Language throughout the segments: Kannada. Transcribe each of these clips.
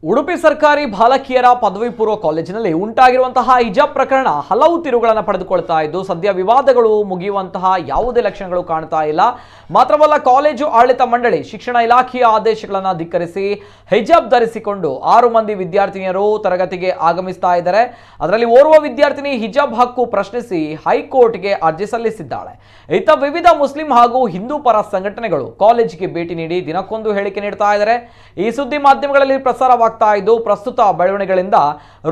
ಉಡುಪಿ ಸರ್ಕಾರಿ ಬಾಲಕಿಯರ ಪದವಿ ಪೂರ್ವ ಕಾಲೇಜಿನಲ್ಲಿ ಉಂಟಾಗಿರುವಂತಹ ಹಿಜಾಬ್ ಪ್ರಕರಣ ಹಲವು ತಿರುಗಳನ್ನು ಪಡೆದುಕೊಳ್ತಾ ಇದ್ದು ಸದ್ಯ ವಿವಾದಗಳು ಮುಗಿಯುವಂತಹ ಯಾವುದೇ ಲಕ್ಷಣಗಳು ಕಾಣ್ತಾ ಇಲ್ಲ. ಮಾತ್ರವಲ್ಲ, ಕಾಲೇಜು ಆಡಳಿತ ಮಂಡಳಿ ಶಿಕ್ಷಣ ಇಲಾಖೆಯ ಆದೇಶಗಳನ್ನು ಧಿಕ್ಕರಿಸಿ ಹಿಜಾಬ್ ಧರಿಸಿಕೊಂಡು 6 ಮಂದಿ ವಿದ್ಯಾರ್ಥಿನಿಯರು ತರಗತಿಗೆ ಆಗಮಿಸ್ತಾ ಇದ್ದಾರೆ. ಅದರಲ್ಲಿ ಓರ್ವ ವಿದ್ಯಾರ್ಥಿನಿ ಹಿಜಾಬ್ ಹಕ್ಕು ಪ್ರಶ್ನಿಸಿ ಹೈಕೋರ್ಟ್ಗೆ ಅರ್ಜಿ ಸಲ್ಲಿಸಿದ್ದಾಳೆ. ಇತ್ತ ವಿವಿಧ ಮುಸ್ಲಿಂ ಹಾಗೂ ಹಿಂದೂ ಪರ ಸಂಘಟನೆಗಳು ಕಾಲೇಜಿಗೆ ಭೇಟಿ ನೀಡಿ ದಿನಕ್ಕೊಂದು ಹೇಳಿಕೆ ನೀಡ್ತಾ ಇದ್ದಾರೆ. ಈ ಸುದ್ದಿ ಮಾಧ್ಯಮಗಳಲ್ಲಿ ಪ್ರಸಾರವಾಗ್ತಾ ಇದ್ದು ಪ್ರಸ್ತುತ ಬೆಳವಣಿಗೆಗಳಿಂದ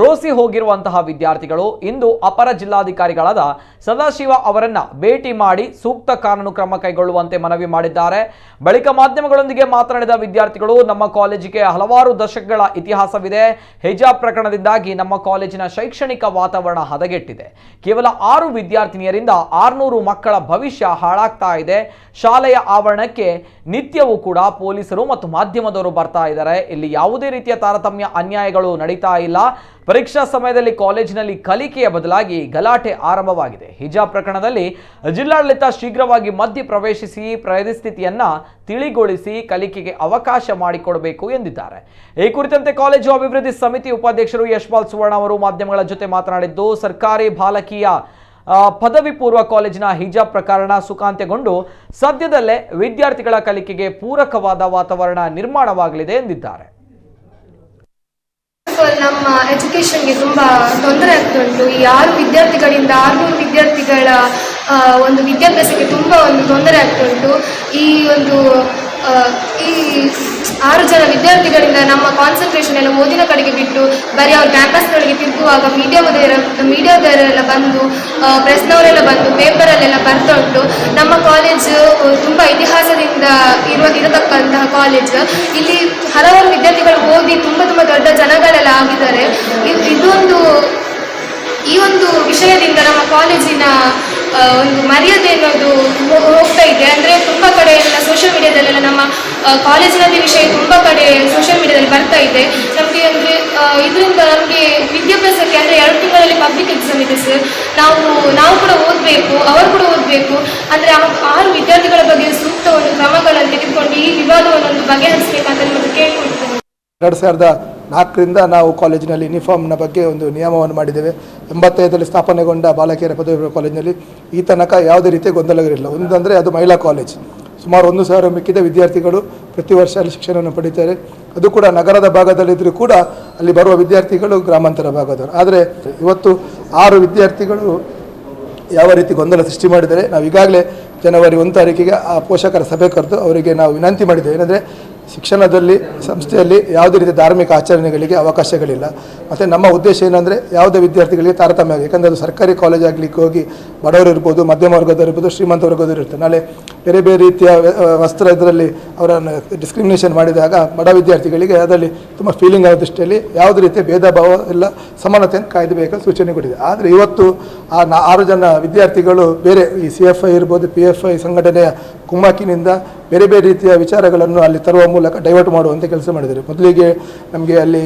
ರೋಸಿ ಹೋಗಿರುವಂತಹ ವಿದ್ಯಾರ್ಥಿಗಳು ಇಂದು ಅಪರ ಜಿಲ್ಲಾಧಿಕಾರಿಗಳಾದ ಸದಾಶಿವ ಅವರನ್ನ ಭೇಟಿ ಮಾಡಿ ಸೂಕ್ತ ಕಾನೂನು ಕ್ರಮ ಕೈಗೊಳ್ಳುವಂತೆ ಮನವಿ ಮಾಡಿದ್ದಾರೆ. ಬಳಿಕ ಮಾಧ್ಯಮಗಳೊಂದಿಗೆ ಮಾತನಾಡಿದ ವಿದ್ಯಾರ್ಥಿಗಳು, ನಮ್ಮ ಕಾಲೇಜಿಗೆ ಹಲವಾರು ದಶಕಗಳ ಇತಿಹಾಸವಿದೆ. ಹಿಜಾಬ್ ಪ್ರಕರಣದಿಂದಾಗಿ ನಮ್ಮ ಕಾಲೇಜಿನ ಶೈಕ್ಷಣಿಕ ವಾತಾವರಣ ಹದಗೆಟ್ಟಿದೆ. ಕೇವಲ 6 ವಿದ್ಯಾರ್ಥಿನಿಯರಿಂದ 600 ಮಕ್ಕಳ ಭವಿಷ್ಯ ಹಾಳಾಗ್ತಾ ಇದೆ. ಶಾಲೆಯ ಆವರಣಕ್ಕೆ ನಿತ್ಯವೂ ಕೂಡ ಪೊಲೀಸರು ಮತ್ತು ಮಾಧ್ಯಮದವರು ಬರ್ತಾ ಇದ್ದಾರೆ. ಇಲ್ಲಿ ಯಾವುದೇ ರೀತಿಯ ತಾರತಮ್ಯ ಅನ್ಯಾಯಗಳು ನಡೀತಾ ಇಲ್ಲ. ಪರೀಕ್ಷಾ ಸಮಯದಲ್ಲಿ ಕಾಲೇಜಿನಲ್ಲಿ ಕಲಿಕೆಯ ಬದಲಾಗಿ ಗಲಾಟೆ ಆರಂಭವಾಗಿದೆ. ಹಿಜಾಬ್ ಪ್ರಕರಣದಲ್ಲಿ ಜಿಲ್ಲಾಡಳಿತ ಶೀಘ್ರವಾಗಿ ಮಧ್ಯ ಪ್ರವೇಶಿಸಿ ಪರಿಸ್ಥಿತಿಯನ್ನ ತಿಳಿಗೊಳಿಸಿ ಕಲಿಕೆಗೆ ಅವಕಾಶ ಮಾಡಿಕೊಡಬೇಕು ಎಂದಿದ್ದಾರೆ. ಈ ಕುರಿತಂತೆ ಕಾಲೇಜು ಅಭಿವೃದ್ಧಿ ಸಮಿತಿ ಉಪಾಧ್ಯಕ್ಷರು ಯಶ್ಪಾಲ್ ಸುವರ್ಣ ಅವರು ಮಾಧ್ಯಮಗಳ ಜೊತೆ ಮಾತನಾಡಿದ್ದು, ಸರ್ಕಾರಿ ಬಾಲಕಿಯ ಪದವಿ ಪೂರ್ವ ಕಾಲೇಜಿನ ಹಿಜಾಬ್ ಪ್ರಕರಣ ಸುಖಾಂತ್ಯಗೊಂಡು ಸದ್ಯದಲ್ಲೇ ವಿದ್ಯಾರ್ಥಿಗಳ ಕಲಿಕೆಗೆ ಪೂರಕವಾದ ವಾತಾವರಣ ನಿರ್ಮಾಣವಾಗಲಿದೆ ಎಂದಿದ್ದಾರೆ. ನಮ್ಮ ಎಜುಕೇಷನ್ಗೆ ತುಂಬ ತೊಂದರೆ ಆಗ್ತುಂಟು. ಈ 6 ವಿದ್ಯಾರ್ಥಿಗಳಿಂದ 600 ವಿದ್ಯಾರ್ಥಿಗಳ ಒಂದು ವಿದ್ಯಾಭ್ಯಾಸಕ್ಕೆ ತುಂಬ ಒಂದು ತೊಂದರೆ ಆಗ್ತುಂಟು. ಈ 6 ಜನ ವಿದ್ಯಾರ್ಥಿಗಳಿಂದ ನಮ್ಮ ಕಾನ್ಸಂಟ್ರೇಷನ್ ಎಲ್ಲ ಓದಿನ ಕಡೆಗೆ ಬಿಟ್ಟು ಬರೀ ಅವ್ರ ಕ್ಯಾಂಪಸ್ನೊಳಗೆ ತಿರುಗುವಾಗ ಮೀಡಿಯಾದವರೆಲ್ಲ ಬಂದು ಪ್ರೆಸ್ನವರೆಲ್ಲ ಬಂದು ಪೇಪರಲ್ಲೆಲ್ಲ ಬರ್ತಾ ಉಂಟು. ನಮ್ಮ ಕಾಲೇಜು ತುಂಬ ಇತಿಹಾಸದಿಂದ ಇರತಕ್ಕಂತಹ ಕಾಲೇಜ್. ಇಲ್ಲಿ ಹಲವಾರು ವಿದ್ಯಾರ್ಥಿಗಳು ಓದಿ ತುಂಬ ದೊಡ್ಡ ಜನಗಳೆಲ್ಲ ಆಗಿದ್ದಾರೆ. ಈ ಒಂದು ವಿಷಯದಿಂದ ನಮ್ಮ ಕಾಲೇಜಿನ ಒಂದು ಮರ್ಯಾದೆ ಅನ್ನೋದು ಹೋಗ್ತಾ ಇದೆ. ಅಂದರೆ ತುಂಬ ಕಡೆ ಎಲ್ಲ ಸೋಷಿಯಲ್ ಮೀಡಿಯಾದಲ್ಲೆಲ್ಲ ನಮ್ಮ ಕಾಲೇಜಿನದೇ ವಿಷಯ ತುಂಬ ಕಡೆ ಸೋಷಿಯಲ್ ಮೀಡಿಯಾದಲ್ಲಿ ಬರ್ತಾ ಇದೆ. ನಮಗೆ ಅಂದರೆ ಇದರಿಂದ ನಮಗೆ ವಿದ್ಯಾಭ್ಯಾಸಕ್ಕೆ ಅಂದರೆ 2 ತಿಂಗಳಲ್ಲಿ ಪಬ್ಲಿಕ್ ಎಕ್ಸಾಮ್ ಇದೆ ಸರ್. ನಾವು ಕೂಡ ಓದಬೇಕು, ಅವರು ಕೂಡ ಓದಬೇಕು. ಅಂದರೆ 6 ವಿದ್ಯಾರ್ಥಿಗಳ ಬಗ್ಗೆ ಸೂಕ್ತ ಒಂದು ಕ್ರಮಗಳನ್ನು ತೆಗೆದುಕೊಂಡು ಈ ವಿವಾದವನ್ನು ಬಗೆಹರಿಸಬೇಕಂತ ನಿಮ್ಮನ್ನು ಕೇಳ್ಕೊಳ್ತೇನೆ. 2004ರಿಂದ ನಾವು ಕಾಲೇಜಿನಲ್ಲಿ ಯೂನಿಫಾರ್ಮ್ನ ಬಗ್ಗೆ ಒಂದು ನಿಯಮವನ್ನು ಮಾಡಿದ್ದೇವೆ. 85ರಲ್ಲಿ ಸ್ಥಾಪನೆಗೊಂಡ ಬಾಲಕಿಯರ ಪದವಿ ಕಾಲೇಜಿನಲ್ಲಿ ಈ ತನಕ ಯಾವುದೇ ರೀತಿಯ ಗೊಂದಲಗಳಿಲ್ಲ. ಒಂದಂದರೆ ಅದು ಮಹಿಳಾ ಕಾಲೇಜ್. ಸುಮಾರು 1,000 ಮಿಕ್ಕಿದ ವಿದ್ಯಾರ್ಥಿಗಳು ಪ್ರತಿ ವರ್ಷ ಅಲ್ಲಿ ಶಿಕ್ಷಣವನ್ನು ಪಡೀತಾರೆ. ಅದು ಕೂಡ ನಗರದ ಭಾಗದಲ್ಲಿದ್ದರೂ ಕೂಡ ಅಲ್ಲಿ ಬರುವ ವಿದ್ಯಾರ್ಥಿಗಳು ಗ್ರಾಮಾಂತರ ಭಾಗದವರು. ಆದರೆ ಇವತ್ತು 6 ವಿದ್ಯಾರ್ಥಿಗಳು ಯಾವ ರೀತಿ ಗೊಂದಲ ಸೃಷ್ಟಿ ಮಾಡಿದರೆ ನಾವು ಈಗಾಗಲೇ ಜನವರಿ 1 ತಾರೀಕಿಗೆ ಆ ಪೋಷಕರ ಸಭೆ ಕರೆದು ಅವರಿಗೆ ನಾವು ವಿನಂತಿ ಮಾಡಿದ್ದೇವೆ. ಏನಂದರೆ ಶಿಕ್ಷಣದಲ್ಲಿ ಸಂಸ್ಥೆಯಲ್ಲಿ ಯಾವುದೇ ರೀತಿಯ ಧಾರ್ಮಿಕ ಆಚರಣೆಗಳಿಗೆ ಅವಕಾಶಗಳಿಲ್ಲ. ಮತ್ತು ನಮ್ಮ ಉದ್ದೇಶ ಏನಂದರೆ ಯಾವುದೇ ವಿದ್ಯಾರ್ಥಿಗಳಿಗೆ ತಾರತಮ್ಯ ಆಗಿ, ಯಾಕಂದರೆ ಅದು ಸರ್ಕಾರಿ ಕಾಲೇಜ್ ಆಗಲಿಕ್ಕೆ ಹೋಗಿ ಬಡವರು ಇರ್ಬೋದು, ಮಧ್ಯಮ ವರ್ಗದವರು ಇರ್ಬೋದು, ಶ್ರೀಮಂತ ವರ್ಗದವರು ಇರ್ತಾರೆ. ನಾಳೆ ಬೇರೆ ಬೇರೆ ರೀತಿಯ ವಸ್ತ್ರ ಇದರಲ್ಲಿ ಅವರನ್ನು ಡಿಸ್ಕ್ರಿಮಿನೇಷನ್ ಮಾಡಿದಾಗ ಬಡ ವಿದ್ಯಾರ್ಥಿಗಳಿಗೆ ಅದರಲ್ಲಿ ತುಂಬ ಫೀಲಿಂಗ್ ಆಗೋ ದೃಷ್ಟಿಯಲ್ಲಿ ಯಾವುದೇ ರೀತಿಯ ಭೇದ ಭಾವ ಎಲ್ಲ ಸಮಾನತೆಯನ್ನು ಕಾಯ್ದುಬೇಕಾದ ಸೂಚನೆ ಕೊಟ್ಟಿದೆ. ಆದರೆ ಇವತ್ತು ಆ 6 ಜನ ವಿದ್ಯಾರ್ಥಿಗಳು ಬೇರೆ ಈ CFI ಇರ್ಬೋದು, PFI ಸಂಘಟನೆಯ ಕುಮ್ಮಕ್ಕಿನಿಂದ ಬೇರೆ ಬೇರೆ ರೀತಿಯ ವಿಚಾರಗಳನ್ನು ಅಲ್ಲಿ ತರುವ ಮೂಲಕ ಡೈವರ್ಟ್ ಮಾಡುವಂಥ ಕೆಲಸ ಮಾಡಿದ್ದಾರೆ. ಮೊದಲಿಗೆ ನಮಗೆ ಅಲ್ಲಿ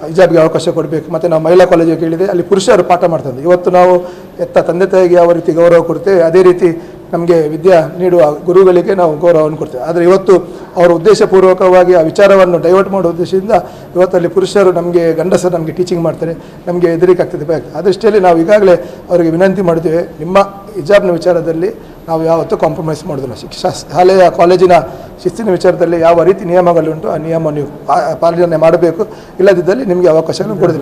ಹಿಜಾಬ್ಗೆ ಅವಕಾಶ ಕೊಡಬೇಕು, ಮತ್ತು ನಾವು ಮಹಿಳಾ ಕಾಲೇಜಿಗೆ ಕೇಳಿದೆ ಅಲ್ಲಿ ಪುರುಷರು ಪಾಠ ಮಾಡ್ತಾರೆ. ಇವತ್ತು ನಾವು ತಂದೆ ತಾಯಿಗೆ ಯಾವ ರೀತಿ ಗೌರವ ಕೊಡ್ತೇವೆ ಅದೇ ರೀತಿ ನಮಗೆ ವಿದ್ಯೆ ನೀಡುವ ಗುರುಗಳಿಗೆ ನಾವು ಗೌರವವನ್ನು ಕೊಡ್ತೇವೆ. ಆದರೆ ಇವತ್ತು ಅವರು ಉದ್ದೇಶಪೂರ್ವಕವಾಗಿ ಆ ವಿಚಾರವನ್ನು ಡೈವರ್ಟ್ ಮಾಡುವ ಉದ್ದೇಶದಿಂದ ಇವತ್ತಲ್ಲಿ ಪುರುಷರು ಗಂಡಸರು ನಮಗೆ ಟೀಚಿಂಗ್ ಮಾಡ್ತಾರೆ, ನಮಗೆ ಹೆದರಿಕೆ ಆಗ್ತದೆ. ಅದೃಷ್ಟಿಯಲ್ಲಿ ನಾವು ಈಗಾಗಲೇ ಅವರಿಗೆ ವಿನಂತಿ ಮಾಡಿದ್ದೇವೆ, ನಿಮ್ಮ ಹಿಜಾಬ್ನ ವಿಚಾರದಲ್ಲಿ ನಾವು ಯಾವತ್ತೂ ಕಾಂಪ್ರಮೈಸ್ ಮಾಡೋದಿಲ್ಲ. ಶಾಲೆಯ ಕಾಲೇಜಿನ ಶಿಸ್ತಿನ ವಿಚಾರದಲ್ಲಿ ಯಾವ ರೀತಿ ನಿಯಮಗಳುಂಟು ಆ ನಿಯಮ ನೀವು ಪಾಲನೆ ಮಾಡಬೇಕು. ಇಲ್ಲದಿದ್ದಲ್ಲಿ ನಿಮಗೆ ಅವಕಾಶಗಳನ್ನು ಕೊಡೋದಿಲ್ಲ.